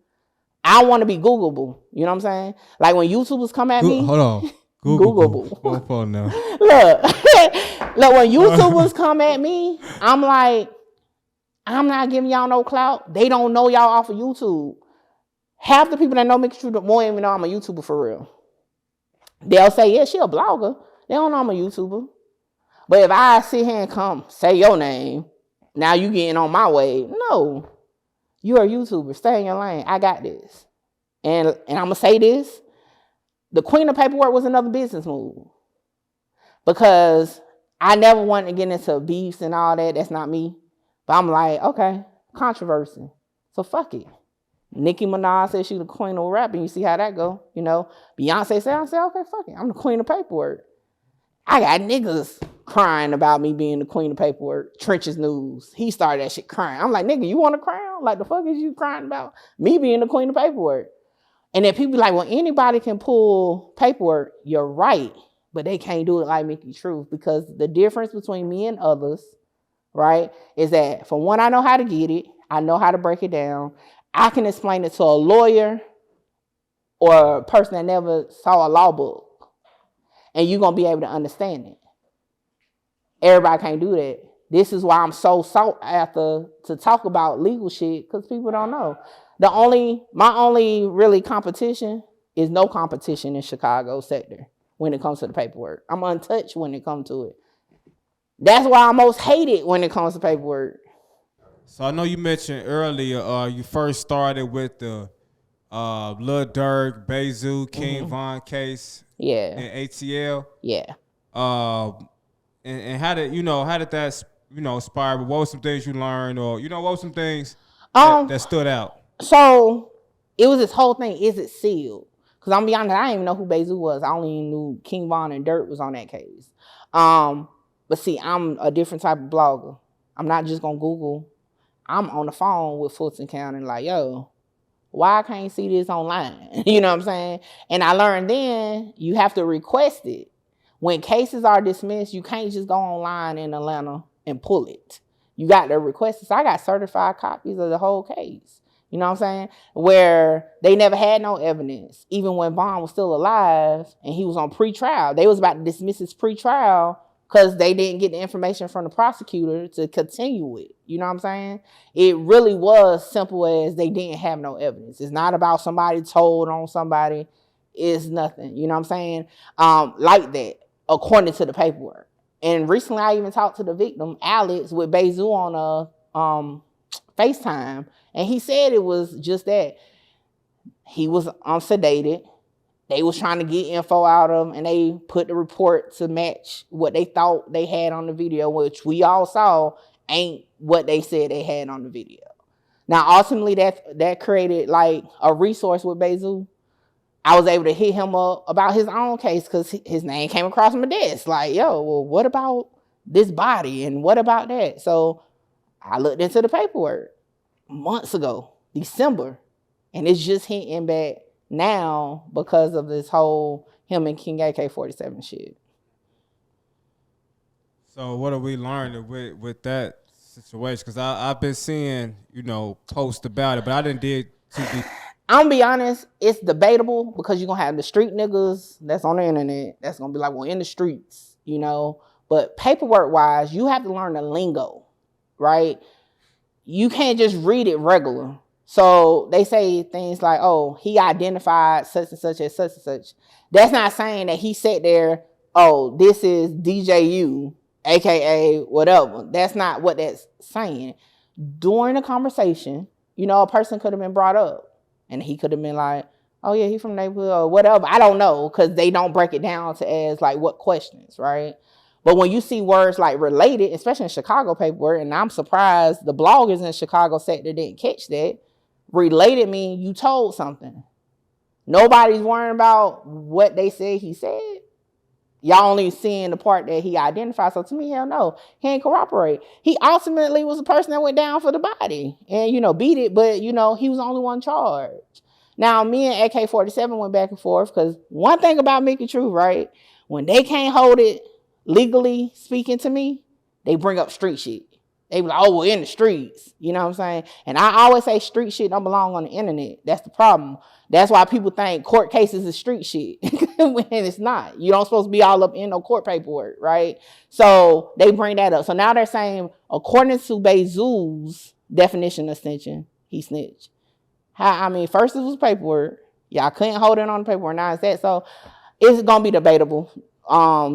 I want to be Googleable. You know what I'm saying? Like, when YouTubers come at me. Hold on. Googleable. Look, when YouTubers come at me, I'm like, I'm not giving y'all no clout. They don't know y'all off of YouTube. Half the people that know Mickey Truth won't even know I'm a YouTuber for real. They'll say, yeah, she a blogger. They don't know I'm a YouTuber. But if I sit here and come say your name, now you getting on my way. No. You're a YouTuber. Stay in your lane. I got this. And I'm going to say this. The queen of paperwork was another business move. Because I never wanted to get into beefs and all that. That's not me. But I'm like, okay, controversy. So fuck it. Nicki Minaj said she the queen of rap, and you see how that go. You know, Beyonce said, I said, okay, fuck it. I'm the queen of paperwork. I got niggas crying about me being the queen of paperwork. Trenches News. He started that shit crying. I'm like, nigga, you want a crown? Like, the fuck is you crying about me being the queen of paperwork? And then people be like, well, anybody can pull paperwork. You're right. But they can't do it like Mickey Truth, because the difference between me and others, right, is that for one, I know how to get it. I know how to break it down. I can explain it to a lawyer or a person that never saw a law book. and you're going to be able to understand it. Everybody can't do that. This is why I'm so sought after to talk about legal shit, because people don't know. My only really competition is no competition in Chicago sector when it comes to the paperwork. I'm untouched when it comes to it. That's why I most hate it when it comes to paperwork. So I know you mentioned earlier you first started with the Lil Durk, Bezu, King Von case in ATL. Yeah. And how did that inspire? What were some things you learned, or what were some things that stood out? So it was this whole thing. Is it sealed? Because I'm gonna be honest, I didn't even know who Bezu was. I only knew King Von and Dirt was on that case. But see, I'm a different type of blogger. I'm not just gonna Google. I'm on the phone with Fulton County and like, yo, why I can't see this online? You know what I'm saying? And I learned then you have to request it. When cases are dismissed, you can't just go online in Atlanta and pull it. You got to request it. So I got certified copies of the whole case. You know what I'm saying? Where they never had no evidence. Even when Vaughn was still alive and he was on pretrial, they was about to dismiss his pretrial because they didn't get the information from the prosecutor to continue it. You know what I'm saying? It really was simple as they didn't have no evidence. It's not about somebody told on somebody. It's nothing. You know what I'm saying? Like that, according to the paperwork. And recently I even talked to the victim, Alex, with Bezu on a FaceTime. And he said it was just that. He was sedated. They was trying to get info out of him, and they put the report to match what they thought they had on the video, which we all saw ain't what they said they had on the video. Now, ultimately, that created like a resource with Bezu. I was able to hit him up about his own case because his name came across my desk. Like, yo, well, what about this body and what about that? So I looked into the paperwork months ago, December, and it's just hitting back now because of this whole him and King AK-47 shit. So what are we learning with that situation? Because I've been seeing, posts about it, but I didn't dig too deep. I'm gonna be honest, it's debatable because you're gonna have the street niggas that's on the internet that's gonna be like, well, in the streets, But paperwork wise, you have to learn the lingo, right? You can't just read it regular. So they say things like, oh, he identified such and such as such and such. That's not saying that he sat there, oh, this is DJU, AKA whatever. That's not what that's saying. During the conversation, a person could have been brought up and he could have been like, oh yeah, he from the neighborhood or whatever. I don't know, because they don't break it down to as like what questions, right? But when you see words like related, especially in Chicago paperwork, and I'm surprised the bloggers in Chicago sector didn't catch that, related mean you told something. Nobody's worrying about what they said he said. Y'all only seeing the part that he identified. So to me, hell no, he ain't corroborate. He ultimately was the person that went down for the body and, beat it, but, he was the only one charged. Now, me and AK-47 went back and forth because one thing about Mickey Truth, right? When they can't hold it legally speaking to me, they bring up street shit. They be like, oh, we're in the streets. You know what I'm saying? And I always say street shit don't belong on the internet. That's the problem. That's why people think court cases is street shit. When it's not. You don't supposed to be all up in no court paperwork, right? So they bring that up. So now they're saying, according to Bezu's definition of snitching, he snitched. First it was paperwork. Y'all couldn't hold it on the paperwork. Now it's that. So it's going to be debatable.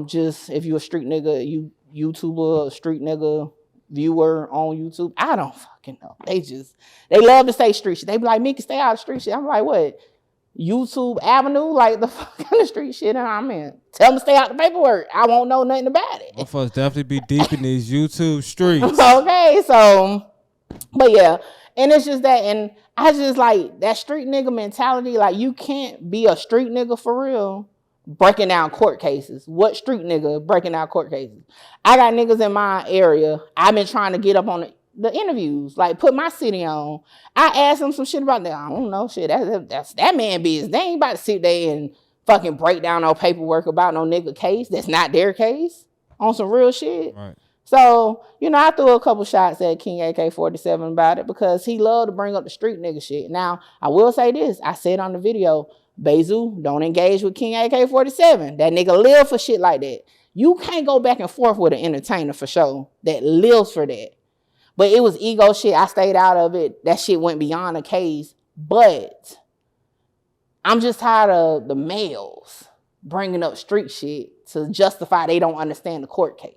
Just if you a street nigga, YouTuber, a street nigga, viewer on YouTube. I don't fucking know. They love to say street shit. They be like, Mickey, stay out of street shit. I'm like, what? YouTube Avenue? Like the fucking street shit and I'm in. Tell them to stay out the paperwork. I won't know nothing about it. Both of us definitely be deep in these YouTube streets. Okay, so, but yeah. And it's just that, and I just like that street nigga mentality. Like you can't be a street nigga for real breaking down court cases. What street nigga breaking down court cases? I got niggas in my area. I've been trying to get up on the interviews, like put my city on. I asked them some shit about that. I don't know shit. That's that man business. They ain't about to sit there and fucking break down no paperwork about no nigga case. That's not their case on some real shit. Right. So, I threw a couple shots at King AK-47 about it because he loved to bring up the street nigga shit. Now, I will say this. I said on the video, Bezu, don't engage with King AK-47. That nigga live for shit like that. You can't go back and forth with an entertainer for sure that lives for that. But it was ego shit. I stayed out of it. That shit went beyond the case. But I'm just tired of the males bringing up street shit to justify they don't understand the court case.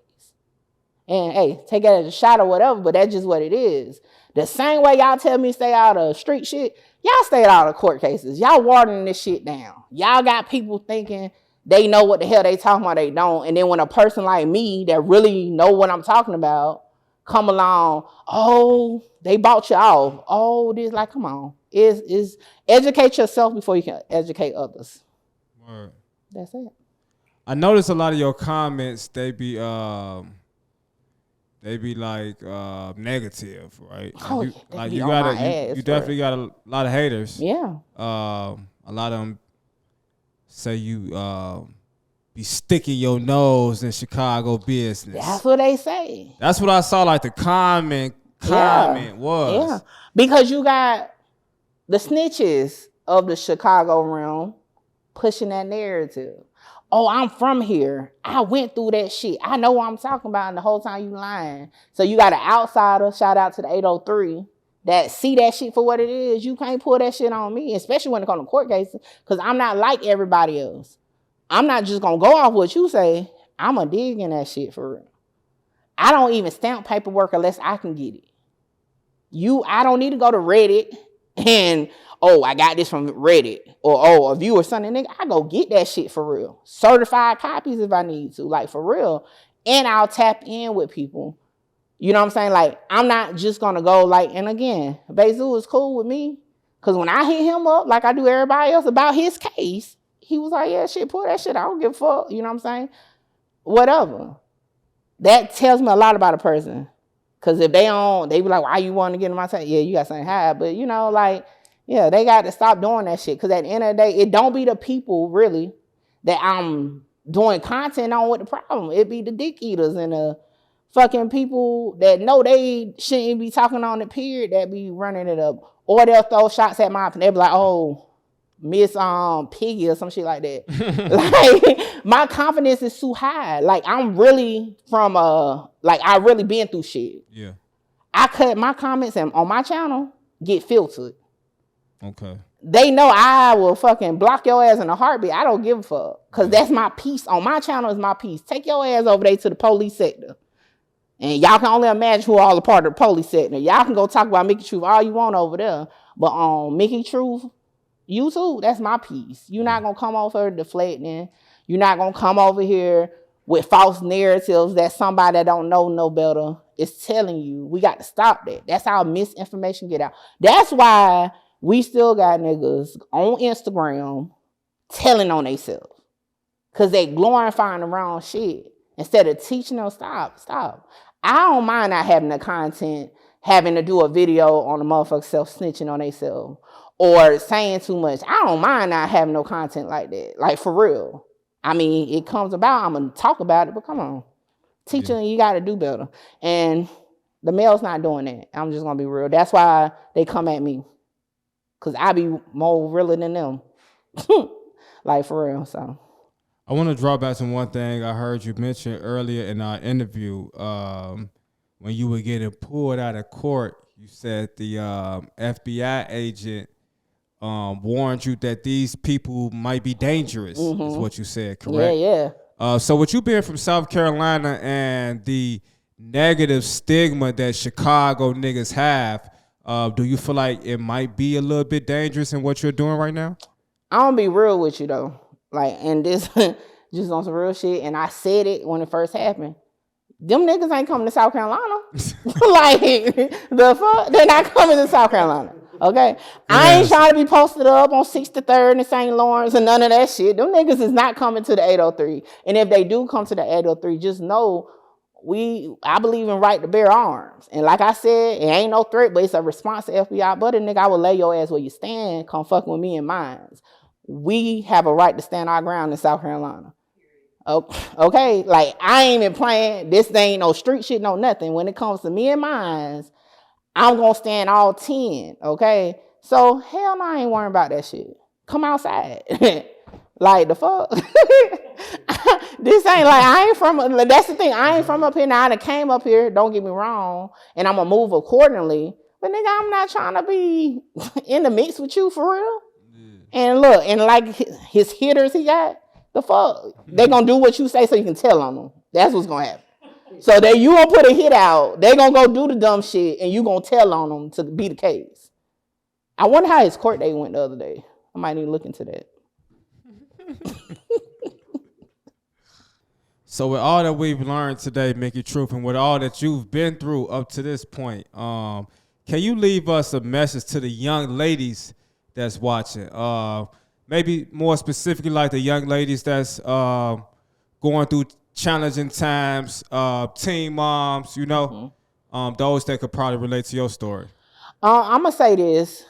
And hey, take it as a shot or whatever, but that's just what it is. The same way y'all tell me stay out of street shit, y'all stay out of court cases. Y'all watering this shit down. Y'all got people thinking they know what the hell they talking about, they don't. And then when a person like me that really know what I'm talking about come along, oh, they bought you off. Oh, this, like, come on. Is educate yourself before you can educate others. Word. That's it. I notice a lot of your comments, they be like negative, right? Oh, you, they like be you on gotta, my ass you for definitely it. got a lot of haters. Yeah. A lot of them say you be sticking your nose in Chicago business. That's what they say. That's what I saw. Like the comment was. Yeah. Because you got the snitches of the Chicago realm pushing that narrative. Oh, I'm from here. I went through that shit. I know what I'm talking about, and the whole time you lying. So you got an outsider, shout out to the 803, that see that shit for what it is. You can't pull that shit on me, especially when it comes to court cases, because I'm not like everybody else. I'm not just going to go off what you say. I'm going to dig in that shit for real. I don't even stamp paperwork unless I can get it. I don't need to go to Reddit and, oh, I got this from Reddit, or, oh, a viewer something, nigga. I go get that shit for real. Certified copies if I need to, like, for real. And I'll tap in with people. You know what I'm saying? Like, I'm not just going to go, like, and again, Bezu is cool with me. Because when I hit him up, like I do everybody else about his case, he was like, yeah, shit, pull that shit. I don't give a fuck. You know what I'm saying? Whatever. That tells me a lot about a person. Because if they don't, they be like, why you want to get in my time? Yeah, you got something high. But, you know, like, yeah, they got to stop doing that shit. Because at the end of the day, it don't be the people, really, that I'm doing content on with the problem. It be the dick eaters and the fucking people that know they shouldn't be talking on the period that be running it up. Or they'll throw shots at my opinion. They'll be like, oh, Miss Piggy or some shit like that. Like, my confidence is too high. Like, I'm really from like, I really been through shit. Yeah. I cut my comments and on my channel get filtered. Okay. They know I will fucking block your ass in a heartbeat. I don't give a fuck. Because that's my piece. On my channel is my piece. Take your ass over there to the police sector. And y'all can only imagine who all a part of the police sector. Y'all can go talk about Mickey Truth all you want over there. But on Mickey Truth, YouTube, that's my piece. You're not going to come over deflecting. You're not going to come over here with false narratives that somebody that don't know no better is telling you. We got to stop that. That's how misinformation get out. That's why we still got niggas on Instagram telling on themselves. Because they glorifying the wrong shit. Instead of teaching them, stop. I don't mind not having the content, having to do a video on the motherfucker self-snitching on themselves. Or saying too much. I don't mind not having no content like that. Like, for real. I mean, it comes about. I'm going to talk about it, but come on. Teaching, you got to do better. And the male's not doing that. I'm just going to be real. That's why they come at me. Because I be more realer than them. Like, for real, so. I want to draw back to one thing I heard you mention earlier in our interview. When you were getting pulled out of court, you said the FBI agent warned you that these people might be dangerous, is what you said, correct? Yeah. So with you being from South Carolina and the negative stigma that Chicago niggas have, do you feel like it might be a little bit dangerous in what you're doing right now? I'm going to be real with you, though. Like, and this, just on some real shit, and I said it when it first happened. Them niggas ain't coming to South Carolina. Like, the fuck? They're not coming to South Carolina. Okay? Yes. I ain't trying to be posted up on 63rd and St. Lawrence and none of that shit. Them niggas is not coming to the 803. And if they do come to the 803, just know I believe in right to bear arms. And like I said, it ain't no threat, but it's a response to FBI. But nigga, I will lay your ass where you stand. Come fucking with me and mine. We have a right to stand our ground in South Carolina. Okay, like, I ain't even playing. This ain't no street shit, no nothing. When it comes to me and mine, I'm going to stand all 10, okay? So, hell no, I ain't worrying about that shit. come outside. Like the fuck. This ain't like I ain't from. That's the thing. I ain't from up here. Now I done came up here. Don't get me wrong, and I'm gonna move accordingly. But nigga, I'm not trying to be in the mix with you for real. And look, and like his hitters he got, the fuck, they gonna do what you say so you can tell on them. That's what's gonna happen. So that you gonna put a hit out, they gonna go do the dumb shit, and you gonna tell on them to be the case. I wonder how his court date went the other day. I might need to look into that. So with all that we've learned today, Mickey Truth, and with all that you've been through up to this point, can you leave us a message to the young ladies that's watching? Maybe more specifically, like the young ladies that's going through challenging times, teen moms, you know, those that could probably relate to your story. I'm gonna say this: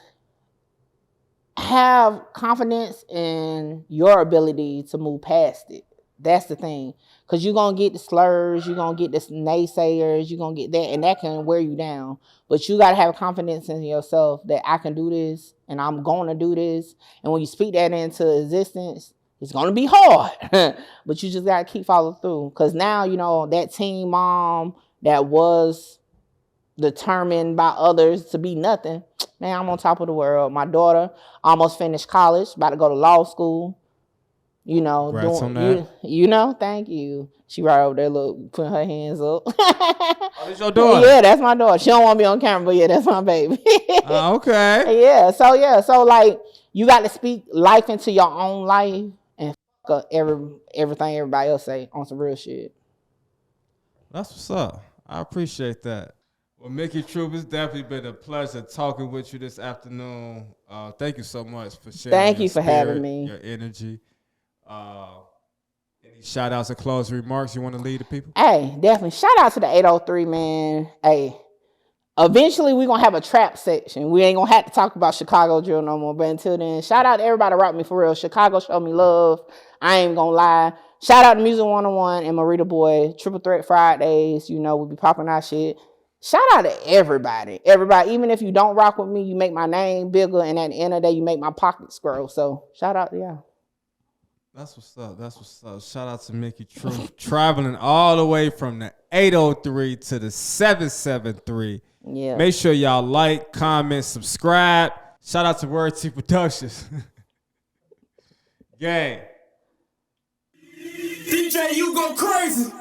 have confidence in your ability to move past it. That's the thing. Because you're going to get the slurs, you're going to get the naysayers, you're going to get that, and that can wear you down. But you got to have confidence in yourself that I can do this, and I'm going to do this. And when you speak that into existence, it's going to be hard. But you just got to keep following through. Because now, you know, that teen mom that was determined by others to be nothing, man, I'm on top of the world. My daughter almost finished college, about to go to law school. You know, you know, thank you. She right over there, look, putting her hands up. Oh, that's your daughter? Yeah, that's my daughter. She don't want to be on camera, but yeah, that's my baby. Okay. Yeah, so like, you got to speak life into your own life and fuck up everything everybody else say on some real shit. That's what's up. I appreciate that. Well, Mickey Truth, it's definitely been a pleasure talking with you this afternoon. Thank you so much for sharing. Thank you for having me. Your energy. Any shout outs or closing remarks you want to lead the people? Hey, definitely. Shout out to the 803, man. Hey, eventually we're going to have a trap section. We ain't going to have to talk about Chicago drill no more. But until then, shout out to everybody rock me for real. Chicago showed me love. I ain't going to lie. Shout out to Music 101 and Marita Boy. Triple Threat Fridays. You know, we be popping our shit. Shout out to everybody. Everybody, even if you don't rock with me, you make my name bigger. And at the end of the day, you make my pockets grow. So shout out to y'all. That's what's up. That's what's up. Shout out to Mickey Truth. Traveling all the way from the 803 to the 773. Yeah. Make sure y'all like, comment, subscribe. Shout out to Word T Productions. Gang. DJ, you go crazy.